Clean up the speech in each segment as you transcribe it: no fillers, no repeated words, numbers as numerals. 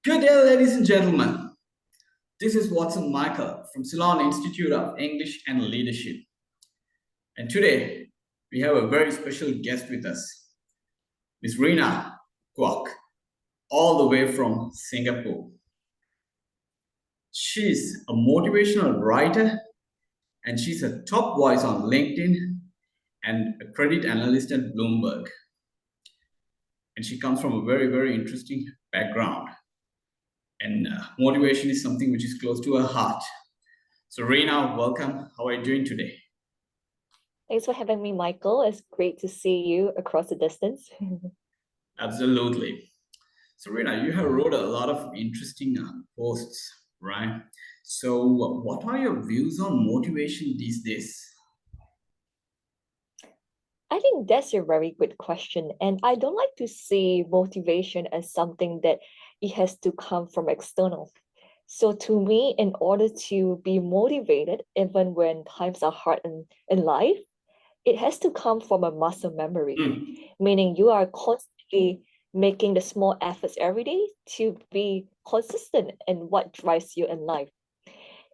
Good day, ladies and gentlemen. This is Watson Michael from Ceylon Institute of English and Leadership. And today, we have a very special guest with us, Miss Rena Kwok, all the way from Singapore. She's a motivational writer and she's a top voice on LinkedIn and a credit analyst at Bloomberg. And she comes from a very, very interesting background. And motivation is something which is close to her heart. So, Rena, welcome. How are you doing today? Thanks for having me, Michael. It's great to see you across the distance. Absolutely. So, Rena, you have wrote a lot of interesting posts, right? So, what are your views on motivation these days? I think that's a very good question. And I don't like to see motivation as something that it has to come from external. So to me, in order to be motivated, even when times are hard in life, it has to come from a muscle memory, meaning you are constantly making the small efforts every day to be consistent in what drives you in life.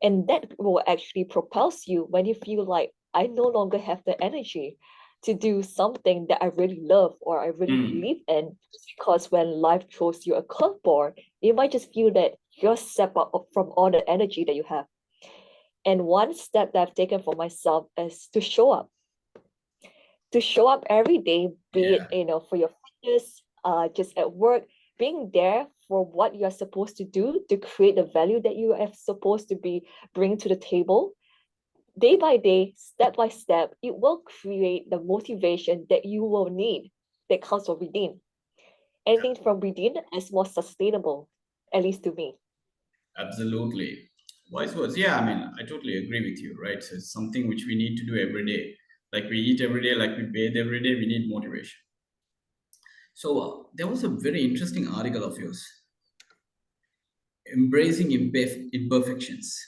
And that will actually propels you when you feel like I no longer have the energy to do something that I really love or I really believe in. Because when life throws you a curveball, you might just feel that you're set up from all the energy that you have. And one step that I've taken for myself is to show up every day, be it for your fitness, just at work, being there for what you are supposed to do to create the value that you are supposed to be bring to the table. Day by day, step by step, it will create the motivation that you will need that comes from within. Anything from within is more sustainable, at least to me. Absolutely. Wise words. Yeah, I mean, I totally agree with you, right? So, it's something which we need to do every day. Like we eat every day, like we bathe every day, we need motivation. So, there was a very interesting article of yours, Embracing Imperfections.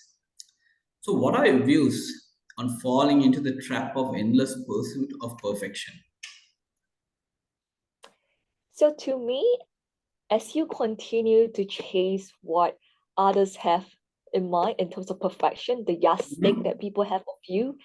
So, what are your views on falling into the trap of endless pursuit of perfection? So to me, as you continue to chase what others have in mind in terms of perfection, the yardstick that people have of you,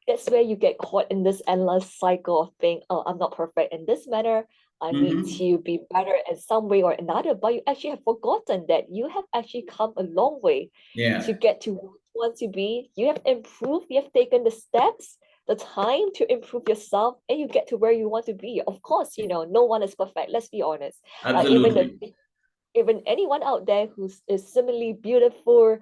that's where you get caught in this endless cycle of being, oh, I'm not perfect in this matter. I need Mm-hmm. to be better in some way or another. But you actually have forgotten that you have actually come a long way to Yeah, get to where you want to be. You have improved, you have taken the steps, the time to improve yourself, and you get to where you want to be. Of course, no one is perfect. Let's be honest. Even the absolutely. even anyone out there who's is similarly beautiful,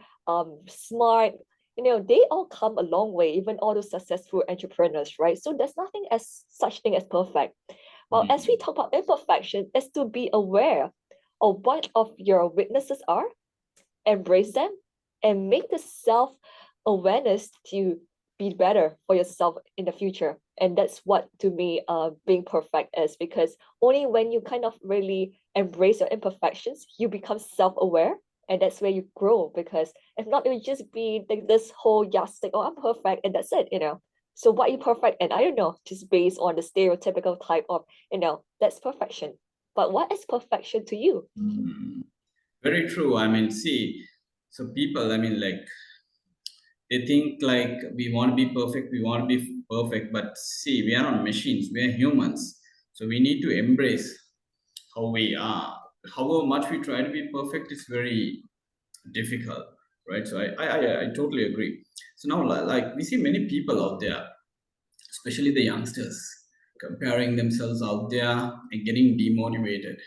smart, they all come a long way, even all those successful entrepreneurs, right? So there's nothing as such thing as perfect. Well, as we Mhm. talk about imperfection, is to be aware of what of your weaknesses are, embrace them, and make the self-awareness to be better for yourself in the future. And that's what to me being perfect is, because only when you kind of really embrace your imperfections, you become self-aware, and that's where you grow. Because if not, it would just be like this whole yardstick, oh, I'm perfect, and that's it. So what you perfect, and I don't know, just based on the stereotypical type of, that's perfection. But what is perfection to you? Mm. Very true. I mean, see, so people, I mean, like, they think like we want to be perfect, we want to be perfect, but see, we are not machines, we are humans. So we need to embrace how we are. However much we try to be perfect, it's very difficult, right? So I totally agree. So now, like, we see many people out there, especially the youngsters, comparing themselves out there and getting demotivated.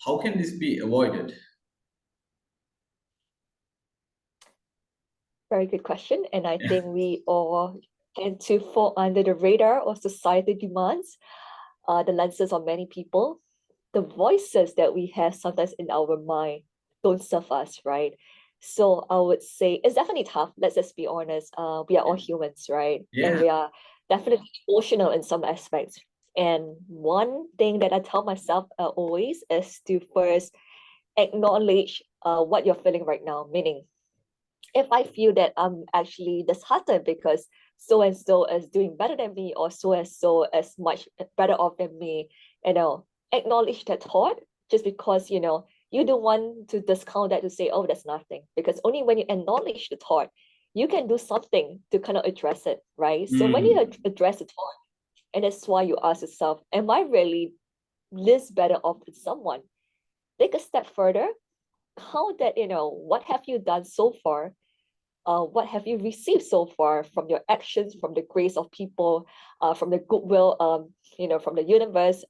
How can this be avoided? Very good question. And I think we all tend to fall under the radar of society demands, the lenses of many people. The voices that we have sometimes in our mind don't serve us, right? So I would say it's definitely tough. Let's just be honest. We are all humans, right? And Yeah. we are definitely emotional in some aspects. And one thing that I tell myself always is to first acknowledge what you're feeling right now, meaning if I feel that I'm actually disheartened because so and so is doing better than me, or so and so is much better off than me, acknowledge that thought, just because you don't want to discount that to say, oh, that's nothing. Because only when you acknowledge the thought, you can do something to kind of address it, right? So when you Mm. address the thought, and that's why you ask yourself, am I really this better off with someone? Take a step further, count that, what have you done so far? What have you received so far from your actions, from the grace of people, from the goodwill, from the universe,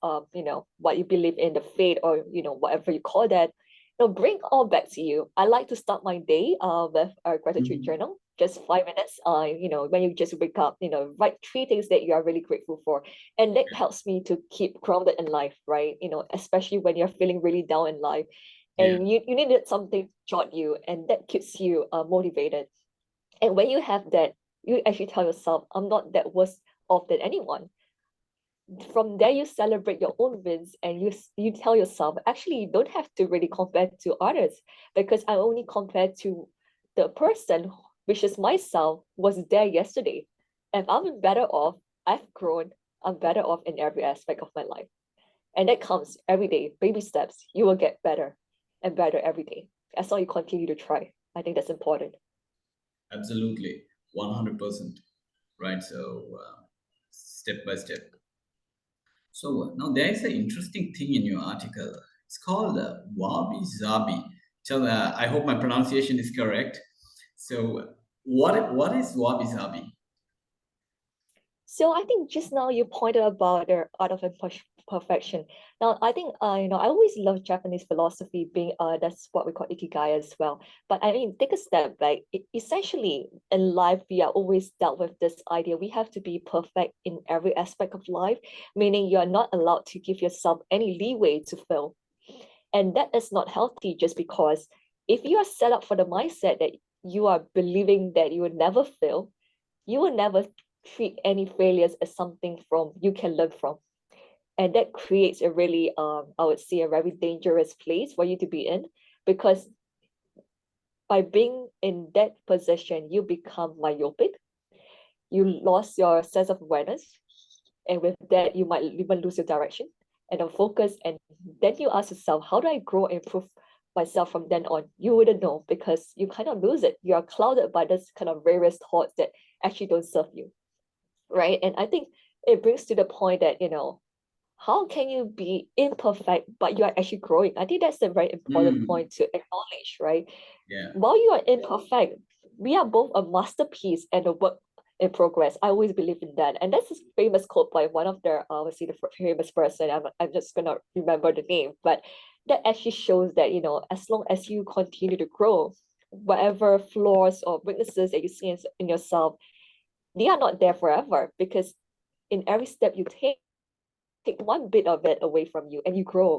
what you believe in, the faith, or whatever you call that. Bring all back to you. I like to start my day with a gratitude Mm. journal, just 5 minutes. When you just wake up, write three things that you are really grateful for, and that helps me to keep grounded in life, right? Especially when you're feeling really down in life, Yeah. and you needed something to jot you, and that keeps you motivated. And when you have that, you actually tell yourself, I'm not that worse off than anyone. From there, you celebrate your own wins, and you tell yourself, actually, you don't have to really compare to others, because I only compare to the person, which is myself, was there yesterday. If I'm better off, I've grown, I'm better off in every aspect of my life. And that comes every day, baby steps. You will get better and better every day. As long as you continue to try. I think that's important. Absolutely. 100%. Right. So, step by step. So now there is an interesting thing in your article. It's called Wabi-Sabi. So I hope my pronunciation is correct. So what is Wabi-Sabi? So I think just now you pointed about the art of imperfection. Now I think I always love Japanese philosophy, being that's what we call ikigai as well. But I mean, take a step back. Essentially, in life, we are always dealt with this idea we have to be perfect in every aspect of life, meaning you are not allowed to give yourself any leeway to fail, and that is not healthy. Just because if you are set up for the mindset that you are believing that you will never fail, you will never treat any failures as something from you can learn from. And that creates a really I would say a very dangerous place for you to be in, because by being in that position you become myopic, you lost your sense of awareness, and with that you might even lose your direction and the focus. And then you ask yourself, how do I grow and improve myself from then on? You wouldn't know, because you kind of lose it. You are clouded by this kind of various thoughts that actually don't serve you, right? And I think it brings to the point that, how can you be imperfect but you are actually growing? I think that's a very important Hmm. point to acknowledge, right? Yeah. While you are imperfect, we are both a masterpiece and a work in progress. I always believe in that. And that's a famous quote by one of the obviously the famous person. I'm just gonna remember the name, but that actually shows that, as long as you continue to grow, whatever flaws or weaknesses that you see in yourself, they are not there forever, because in every step you take one bit of it away from you and you grow.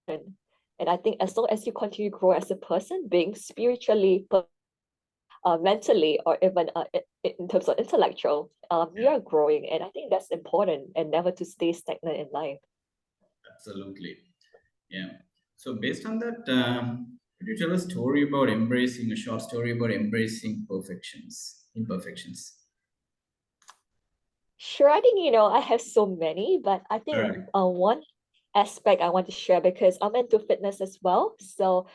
And I think as long as you continue to grow as a person, being spiritually, mentally, or even in terms of intellectual, you Yeah. are growing. And I think that's important, and never to stay stagnant in life. Absolutely. Yeah. So based on that, could you tell a story about embracing a short story about embracing imperfections? Sure, I think, I have so many, but I All think right. one aspect I want to share, because I'm into fitness as well. So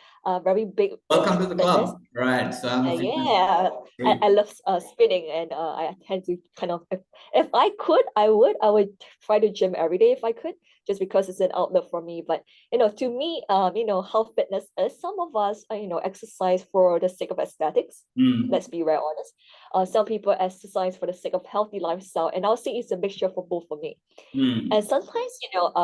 very big Welcome to into the fitness. club. Right. So I'm a fitness Yeah, I freak. love spinning, and I tend to kind of, if I could, I would try to gym every day if I could, just because it's an outlet for me. But to me, how fitness is. Some of us, exercise for the sake of aesthetics. Hmm. Let's be very honest. Some people exercise for the sake of healthy lifestyle, and I'll say it's a mixture for both for me. Hmm. And sometimes,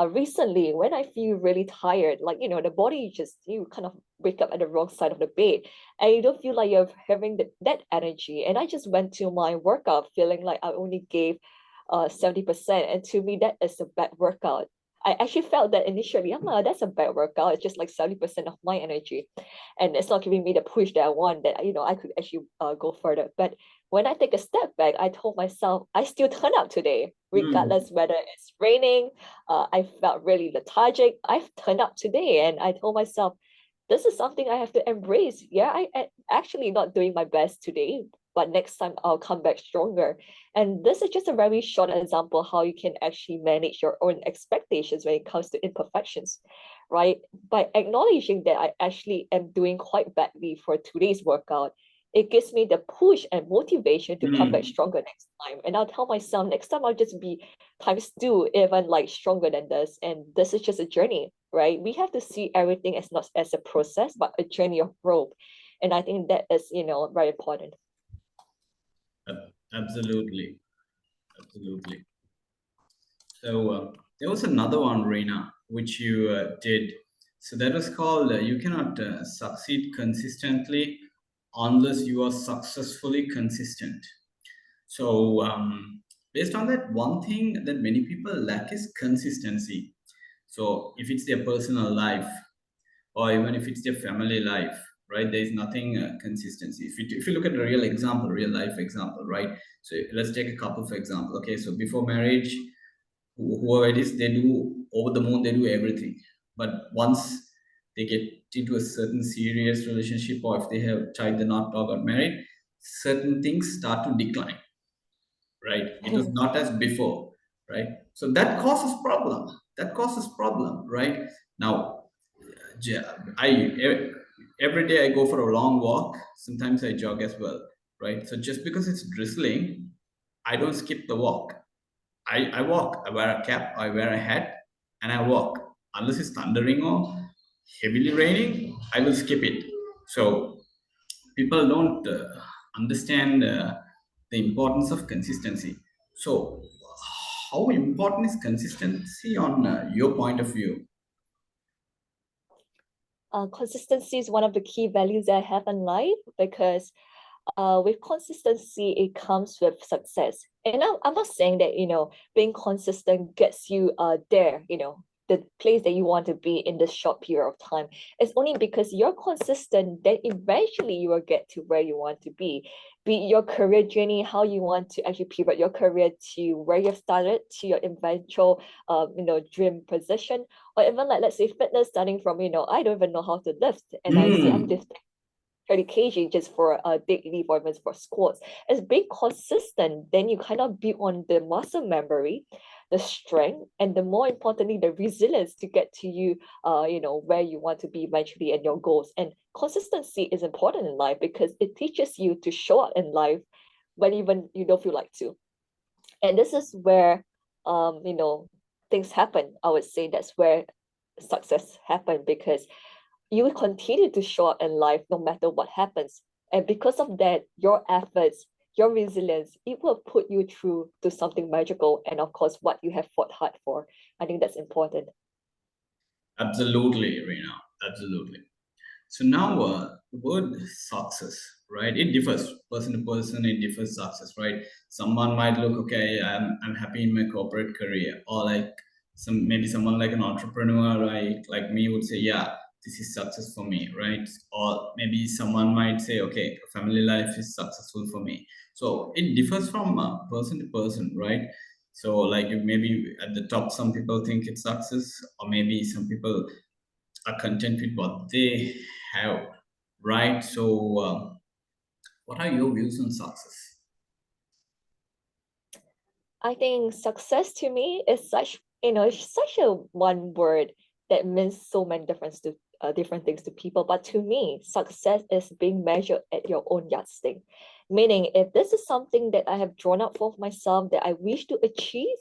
recently when I feel really tired, like, the body just, you kind of wake up at the wrong side of the bed and you don't feel like you're having that energy. And I just went to my workout feeling like I only gave 70%. And to me, that is a bad workout. I actually felt that initially, I'm like, that's a bad workout. It's just like 70% of my energy. And it's not giving me the push that I want, that, I could actually go further. But when I take a step back, I told myself, I still turn up today, Hmm. regardless whether it's raining. I felt really lethargic. I've turned up today, and I told myself, this is something I have to embrace. Yeah, I actually not doing my best today, but next time I'll come back stronger. And this is just a very short example how you can actually manage your own expectations when it comes to imperfections, right? By acknowledging that I actually am doing quite badly for today's workout, it gives me the push and motivation to come back Mm. stronger next time. And I'll tell myself next time I'll just be times two, even like stronger than this. And this is just a journey, right? We have to see everything as not as a process, but a journey of growth. And I think that is, very important. Absolutely, absolutely. So there was another one, Rena, which you did. So that was called "You cannot succeed consistently unless you are successfully consistent." So based on that, one thing that many people lack is consistency. So if it's their personal life, or even if it's their family life, right, there is nothing consistency. If you look at a real example, real life example, right? So let's take a couple for example. Okay, so before marriage, whoever it is, they do over the moon, they do everything. But once they get into a certain serious relationship, or if they have tied the knot or got married, certain things start to decline, right? It was not as before, right? So that causes problem. That causes problem, right? Now, every day I go for a long walk. Sometimes I jog as well, right? So just because it's drizzling, I don't skip the walk. I walk. I wear a cap. I wear a hat, and I walk. Unless it's thundering or heavily raining, I will skip it. So people don't understand the importance of consistency. So, how important is consistency on your point of view? Consistency is one of the key values that I have in life because with consistency, it comes with success. And I'm not saying that, being consistent gets you there, the place that you want to be in this short period of time. It's only because you're consistent that eventually you will get to where you want to be it your career journey, how you want to actually pivot your career to where you've started, to your eventual, dream position, or even like, let's say fitness, starting from, I don't even know how to lift, and I say I'm Hmm. lifting 30 kg just for a deadlift or even for squats. As being consistent, then you kind of build on the muscle memory, the strength, and the more importantly, the resilience to get to you, where you want to be eventually and your goals. And consistency is important in life because it teaches you to show up in life when even you don't feel like to. And this is where, things happen. I would say that's where success happen because you will continue to show up in life no matter what happens. And because of that, your efforts, your resilience, it will put you through to something magical. And of course, what you have fought hard for. I think that's important. Absolutely, Rena. Absolutely. So now, the word success, right? It differs person to person. It differs success, right? Someone might look, okay, I'm happy in my corporate career, or like maybe someone like an entrepreneur, right? Like me would say, yeah, this is success for me, right? Or maybe someone might say, okay, family life is successful for me. So it differs from person to person, right? So like maybe at the top, some people think it's success, or maybe some people are content with what they have, right? So, what are your views on success? I think success to me is it's such a one word that means so many different things to people. But to me, success is being measured at your own yardstick. Meaning, if this is something that I have drawn up for myself that I wish to achieve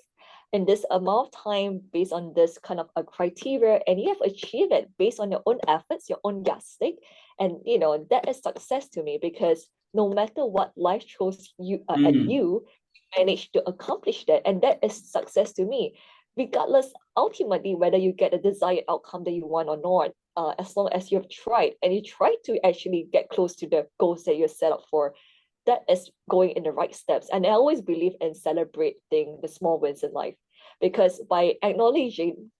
in this amount of time based on this kind of a criteria, and you have achieved it based on your own efforts, your own yardstick, and that is success to me because no matter what life throws you at Mm, you, managed to accomplish that, and that is success to me, regardless ultimately whether you get the desired outcome that you want or not. As long as you've tried and you try to actually get close to the goals that you're set up for, that is going in the right steps. And I always believe in celebrating the small wins in life because by acknowledging,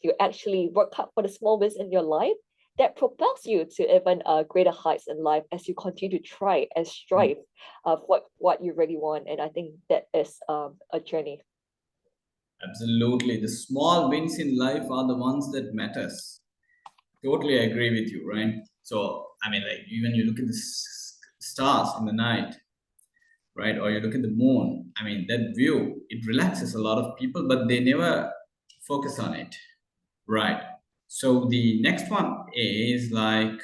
you actually work hard for the small wins in your life, that propels you to even greater heights in life as you continue to try and strive of what you really want. And I think that is a journey. absolutely. The small wins in life are the ones that matters. Totally agree with you, right? So, I mean, like even you look at the stars in the night, right? Or you look at the moon. I mean, that view, it relaxes a lot of people, but they never focus on it, right? So the next one is like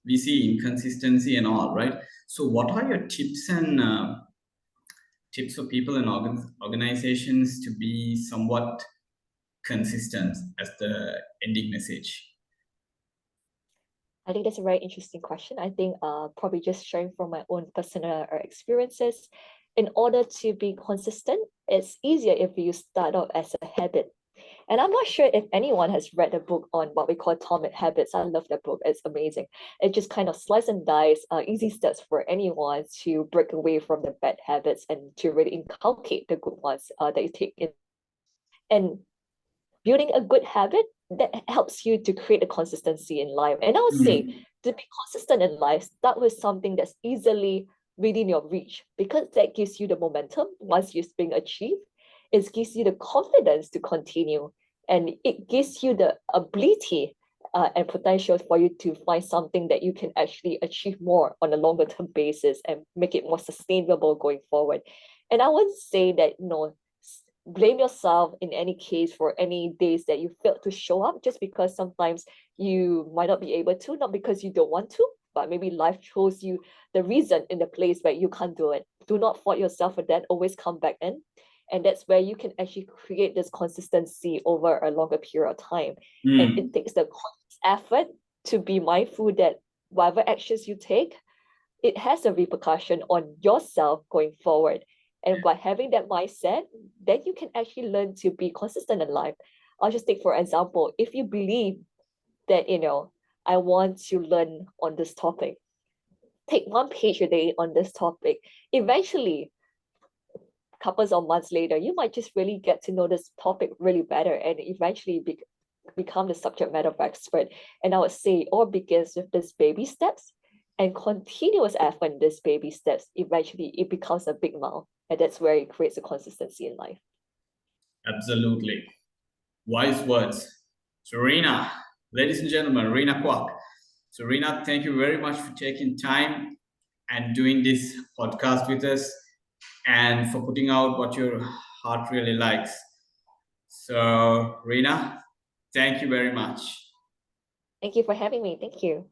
we see inconsistency and all, right? So what are your tips and tips for people and organizations to be somewhat consistent as the ending message? I think that's a very interesting question. I think probably just sharing from my own personal experiences. In order to be consistent, it's easier if you start out as a habit. And I'm not sure if anyone has read a book on what we call atomic habits. I love that book. It's amazing. It just kind of slice and dice easy steps for anyone to break away from the bad habits and to really inculcate the good ones that you take in. And building a good habit that helps you to create a consistency in life. And I would say Mm, to be consistent in life, start with something that's easily within your reach because that gives you the momentum once it's being achieved. It gives you the confidence to continue and it gives you the ability and potential for you to find something that you can actually achieve more on a longer term basis and make it more sustainable going forward. And I would say that, blame yourself in any case for any days that you failed to show up just because sometimes you might not be able to, not because you don't want to, but maybe life shows you the reason in the place where you can't do it. Do not fault yourself for that. Always come back in. And that's where you can actually create this consistency over a longer period of time. And mm, it takes the conscious effort to be mindful that whatever actions you take, it has a repercussion on yourself going forward. And by having that mindset, then you can actually learn to be consistent in life. I'll just take for example, if you believe that, I want to learn on this topic, take one page a day on this topic. Eventually, couples of months later, you might just really get to know this topic really better and eventually become the subject matter expert. And I would say it all begins with these baby steps and continuous effort in these baby steps. Eventually, it becomes a big mile. And that's where it creates a consistency in life. absolutely. Wise words. So, Rena, ladies and gentlemen, Rena Kwok. So, Rena, thank you very much for taking time and doing this podcast with us and for putting out what your heart really likes. So, Rena, thank you very much. Thank you for having me. Thank you.